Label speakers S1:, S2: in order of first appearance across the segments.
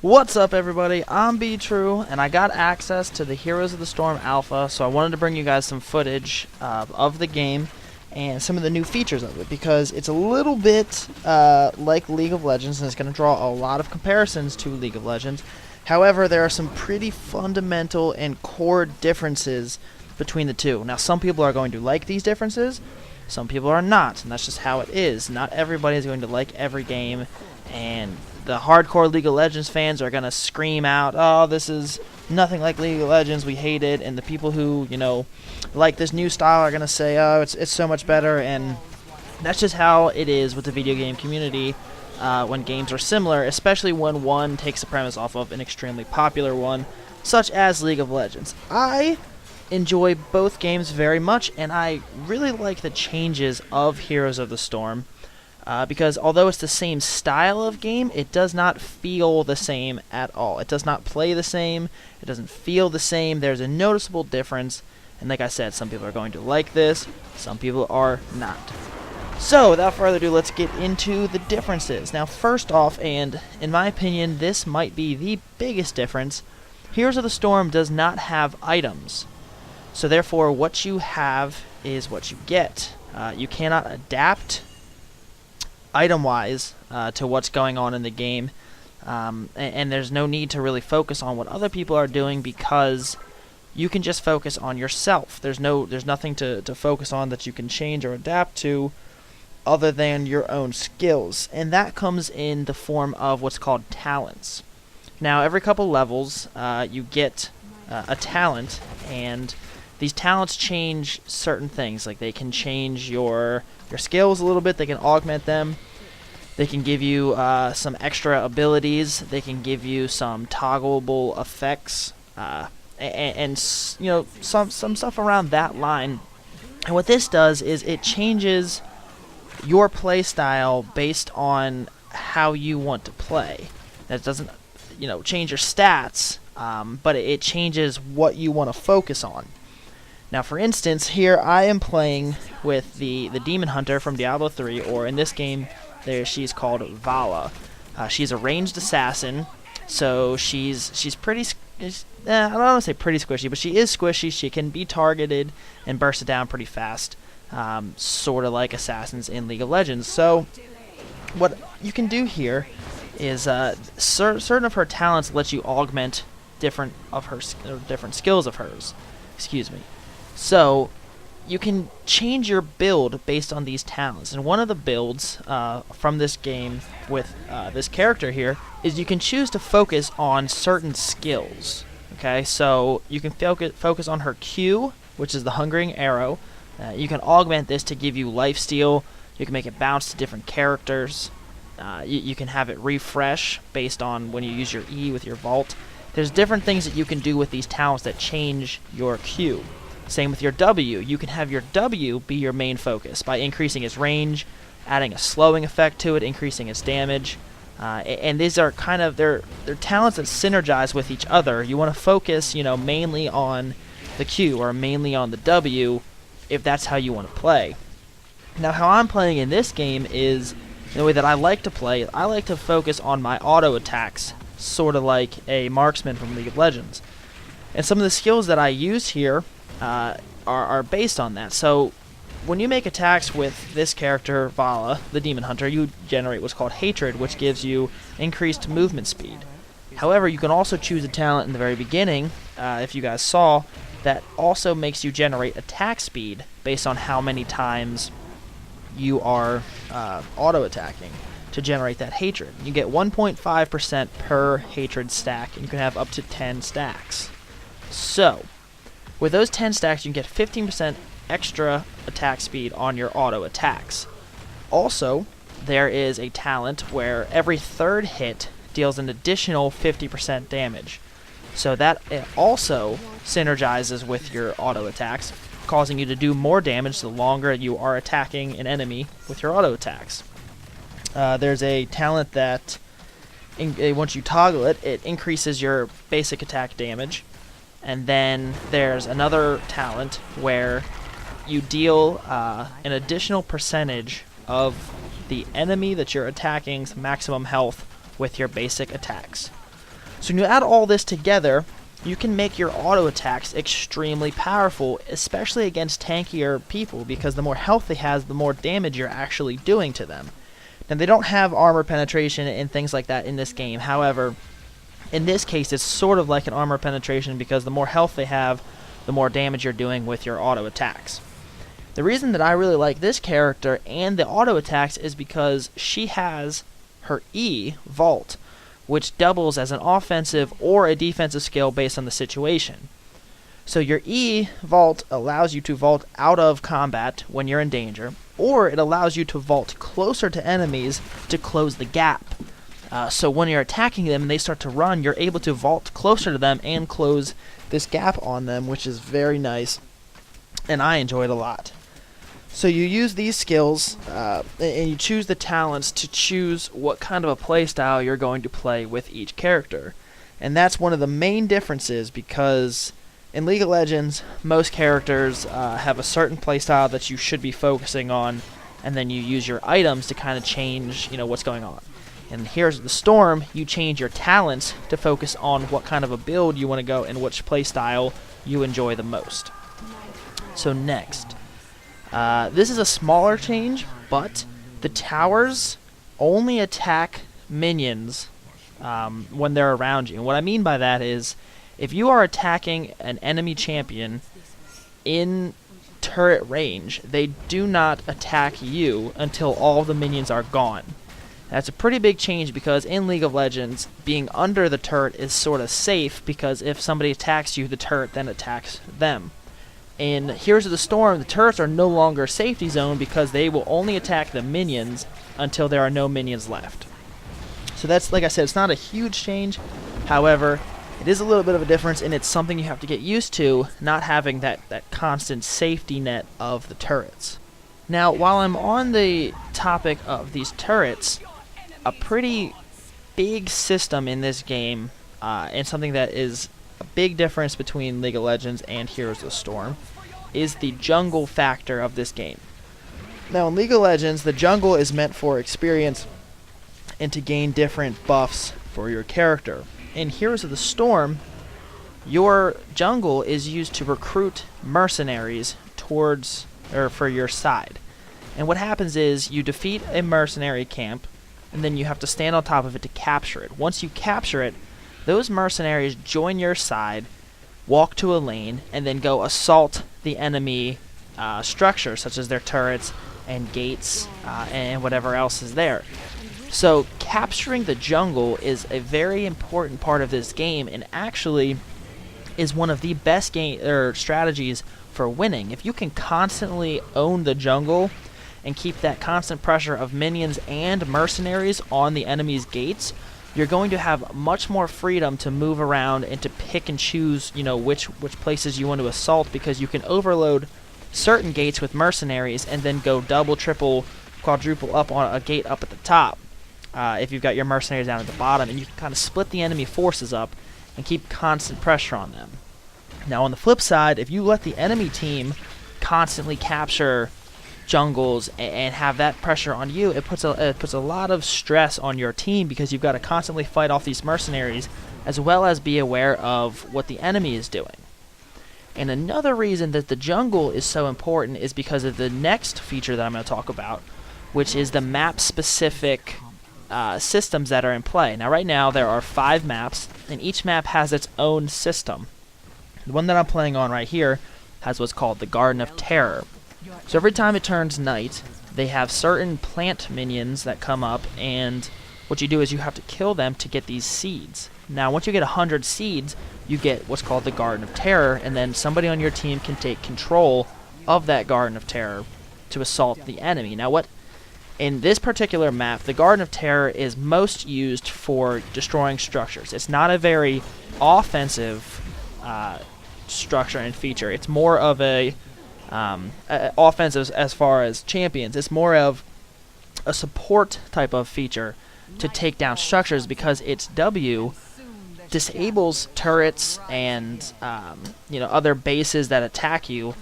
S1: What's up, everybody? I'm B-True, and I got access to the Heroes of the Storm Alpha, so I wanted to bring you guys some footage of the game and some of the new features of it, because it's a little bit like League of Legends, and it's going to draw a lot of comparisons to League of Legends. However, there are some pretty fundamental and core differences between the two. Now, some people are going to like these differences, some people are not, and that's just how it is. Not everybody is going to like every game, and the hardcore League of Legends fans are going to scream out, oh, this is nothing like League of Legends, we hate it, and the people who, like this new style are going to say, oh, it's so much better, and that's just how it is with the video game community when games are similar, especially when one takes the premise off of an extremely popular one, such as League of Legends. I enjoy both games very much, and I really like the changes of Heroes of the Storm. Because although it's the same style of game, it does not feel the same at all. It does not play the same. It doesn't feel the same. There's a noticeable difference. And like I said, some people are going to like this. Some people are not. So, without further ado, let's get into the differences. Now, first off, and in my opinion, this might be the biggest difference, Heroes of the Storm does not have items. So therefore, what you have is what you get. You cannot adapt item-wise to what's going on in the game, and there's no need to really focus on what other people are doing because you can just focus on yourself. There's nothing to focus on that you can change or adapt to other than your own skills, and that comes in the form of what's called talents. Now, every couple levels, you get a talent, and these talents change certain things. Like, they can change your skills a little bit, they can augment them, they can give you some extra abilities, they can give you some toggleable effects, and some stuff around that line. And what this does is it changes your play style based on how you want to play. That doesn't change your stats, but it changes what you want to focus on. Now, for instance, here I am playing with the Demon Hunter from Diablo 3, or in this game, she's called Vala. She's a ranged assassin, so she's pretty. I don't want to say pretty squishy, but she is squishy. She can be targeted and burst it down pretty fast, sort of like assassins in League of Legends. So, what you can do here is certain of her talents let you augment different skills of hers. Excuse me. So, you can change your build based on these talents. And one of the builds from this game with this character here is you can choose to focus on certain skills. Okay, so you can focus on her Q, which is the Hungering Arrow. You can augment this to give you lifesteal. You can make it bounce to different characters. You can have it refresh based on when you use your E with your Vault. There's different things that you can do with these talents that change your Q. Same with your W. You can have your W be your main focus by increasing its range, adding a slowing effect to it, increasing its damage. And these are kind of they're talents that synergize with each other. You want to focus, mainly on the Q or mainly on the W if that's how you want to play. Now, how I'm playing in this game is the way that I like to play. I like to focus on my auto attacks, sort of like a marksman from League of Legends. And some of the skills that I use here are based on that. So when you make attacks with this character, Vala, the Demon Hunter, you generate what's called Hatred, which gives you increased movement speed. However, you can also choose a talent in the very beginning, if you guys saw, that also makes you generate attack speed based on how many times you are auto-attacking to generate that Hatred. You get 1.5% per Hatred stack, and you can have up to 10 stacks. So, with those 10 stacks, you can get 15% extra attack speed on your auto attacks. Also, there is a talent where every third hit deals an additional 50% damage. So that it also synergizes with your auto attacks, causing you to do more damage the longer you are attacking an enemy with your auto attacks. There's a talent that, once you toggle it, it increases your basic attack damage. And then there's another talent where you deal an additional percentage of the enemy that you're attacking's maximum health with your basic attacks. So when you add all this together, you can make your auto attacks extremely powerful, especially against tankier people, because the more health they have, the more damage you're actually doing to them. Now, they don't have armor penetration and things like that in this game. However, in this case, it's sort of like an armor penetration, because the more health they have, the more damage you're doing with your auto attacks. The reason that I really like this character and the auto attacks is because she has her E, Vault, which doubles as an offensive or a defensive skill based on the situation. So your E, Vault, allows you to vault out of combat when you're in danger, or it allows you to vault closer to enemies to close the gap. So when you're attacking them and they start to run, you're able to vault closer to them and close this gap on them, which is very nice, and I enjoy it a lot. So you use these skills, and you choose the talents to choose what kind of a playstyle you're going to play with each character. And that's one of the main differences, because in League of Legends, most characters have a certain playstyle that you should be focusing on, and then you use your items to kind of change, what's going on. And Heroes of the Storm, you change your talents to focus on what kind of a build you want to go and which playstyle you enjoy the most. So next, this is a smaller change, but the towers only attack minions when they're around you. And what I mean by that is, if you are attacking an enemy champion in turret range, they do not attack you until all the minions are gone. That's a pretty big change, because in League of Legends, being under the turret is sort of safe, because if somebody attacks you, the turret then attacks them. In Heroes of the Storm, the turrets are no longer a safety zone, because they will only attack the minions until there are no minions left. So that's, like I said, it's not a huge change. However, it is a little bit of a difference, and it's something you have to get used to, not having that constant safety net of the turrets. Now, while I'm on the topic of these turrets, a pretty big system in this game, and something that is a big difference between League of Legends and Heroes of the Storm, is the jungle factor of this game. Now, in League of Legends, the jungle is meant for experience and to gain different buffs for your character. In Heroes of the Storm, your jungle is used to recruit mercenaries for your side. And what happens is, you defeat a mercenary camp, and then you have to stand on top of it to capture it. Once you capture it, those mercenaries join your side, walk to a lane, and then go assault the enemy structure, such as their turrets and gates and whatever else is there. So capturing the jungle is a very important part of this game, and actually is one of the best strategies for winning. If you can constantly own the jungle and keep that constant pressure of minions and mercenaries on the enemy's gates, you're going to have much more freedom to move around and to pick and choose, which places you want to assault, because you can overload certain gates with mercenaries and then go double, triple, quadruple up on a gate up at the top if you've got your mercenaries down at the bottom, and you can kind of split the enemy forces up and keep constant pressure on them. Now, on the flip side, if you let the enemy team constantly capture jungles and have that pressure on you, it puts a lot of stress on your team, because you've got to constantly fight off these mercenaries, as well as be aware of what the enemy is doing. And another reason that the jungle is so important is because of the next feature that I'm going to talk about, which is the map-specific systems that are in play. Now, right now, there are 5 maps, and each map has its own system. The one that I'm playing on right here has what's called the Garden of Terror. So every time it turns night, they have certain plant minions that come up, and what you do is you have to kill them to get these seeds. Now, once you get 100 seeds, you get what's called the Garden of Terror, and then somebody on your team can take control of that Garden of Terror to assault the enemy. Now, in this particular map, the Garden of Terror is most used for destroying structures. It's not a very offensive structure and feature. It's more of a offensive as far as champions. It's more of a support type of feature to take down structures, because its W disables turrets and other bases that attack you,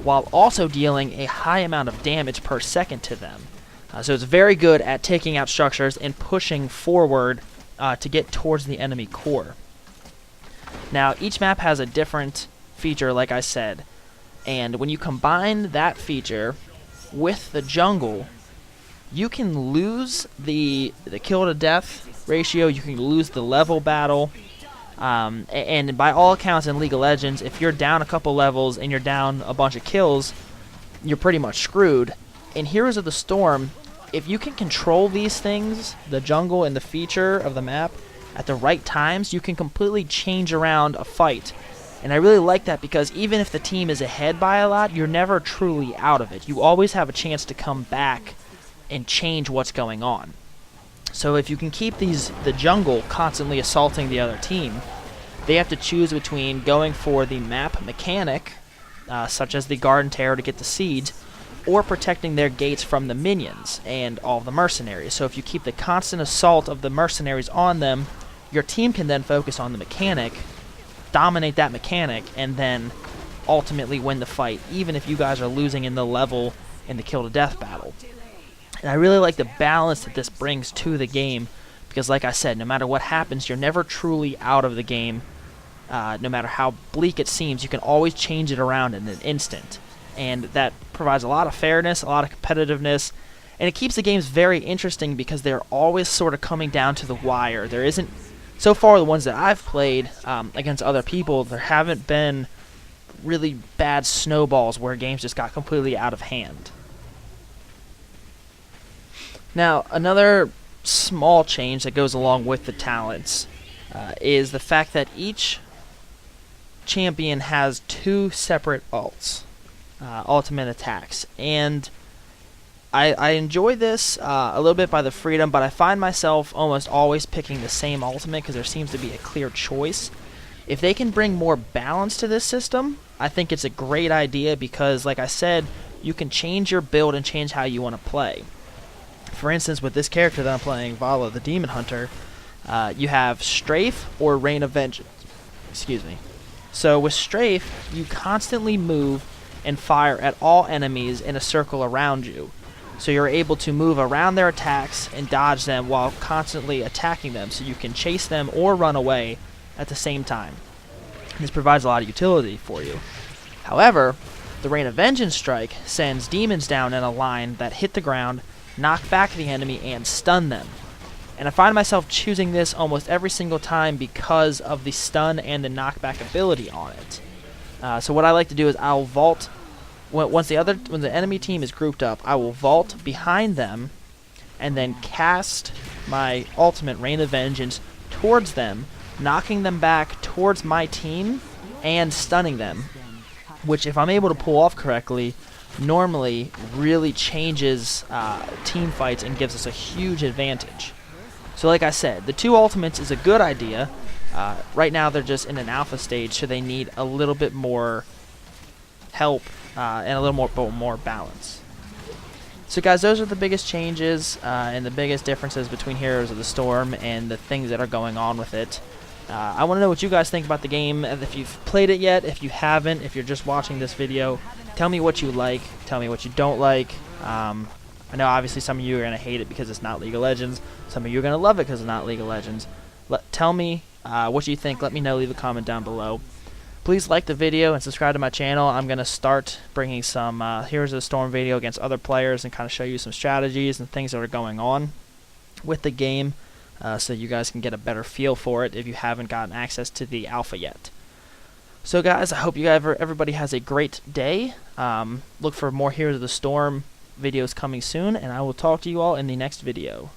S1: while also dealing a high amount of damage per second to them. So it's very good at taking out structures and pushing forward to get towards the enemy core. Now, each map has a different feature, like I said, and when you combine that feature with the jungle, you can lose the kill to death ratio, you can lose the level battle, and by all accounts in League of Legends, if you're down a couple levels and you're down a bunch of kills, you're pretty much screwed. In Heroes of the Storm, if you can control these things, the jungle and the feature of the map, at the right times, you can completely change around a fight. And I really like that because even if the team is ahead by a lot, you're never truly out of it. You always have a chance to come back and change what's going on. So if you can keep the jungle constantly assaulting the other team, they have to choose between going for the map mechanic, such as the Garden Terror to get the seeds, or protecting their gates from the minions and all the mercenaries. So if you keep the constant assault of the mercenaries on them, your team can then focus on the mechanic, dominate that mechanic, and then ultimately win the fight, even if you guys are losing in the level in the kill to death battle. And I really like the balance that this brings to the game, because like I said, no matter what happens, you're never truly out of the game. No matter how bleak it seems, you can always change it around in an instant. And that provides a lot of fairness, a lot of competitiveness, and it keeps the games very interesting because they're always sort of coming down to the wire. There isn't, so far the ones that I've played against other people, there haven't been really bad snowballs where games just got completely out of hand. Now, another small change that goes along with the talents is the fact that each champion has 2 separate ults. Ultimate attacks, and I enjoy this a little bit by the freedom, but I find myself almost always picking the same ultimate because there seems to be a clear choice. If they can bring more balance to this system, I think it's a great idea because, like I said, you can change your build and change how you want to play. For instance, with this character that I'm playing, Valla the Demon Hunter, you have Strafe or Reign of Vengeance. Excuse me. So with Strafe, you constantly move and fire at all enemies in a circle around you. So you're able to move around their attacks and dodge them while constantly attacking them, so you can chase them or run away at the same time. This provides a lot of utility for you. However, the Reign of Vengeance strike sends demons down in a line that hit the ground, knock back the enemy, and stun them. And I find myself choosing this almost every single time because of the stun and the knockback ability on it. So what I like to do is I'll vault when the enemy team is grouped up. I will vault behind them and then cast my ultimate Reign of Vengeance towards them, knocking them back towards my team and stunning them, which, if I'm able to pull off correctly, normally really changes team fights and gives us a huge advantage. So like I said, the 2 ultimates is a good idea. Right now they're just in an alpha stage, so they need a little bit more help and a little more balance. So guys, those are the biggest changes and the biggest differences between Heroes of the Storm and the things that are going on with it. I want to know what you guys think about the game, and if you've played it yet, if you haven't, if you're just watching this video, tell me what you like, tell me what you don't like. I know obviously some of you are going to hate it because it's not League of Legends, some of you are going to love it because it's not League of Legends. Tell me what you think. Let me know, leave a comment down below. Please like the video and subscribe to my channel. I'm going to start bringing some Heroes of the Storm video against other players and kind of show you some strategies and things that are going on with the game so you guys can get a better feel for it if you haven't gotten access to the alpha yet. So guys, I hope everybody has a great day. Look for more Heroes of the Storm videos coming soon, and I will talk to you all in the next video.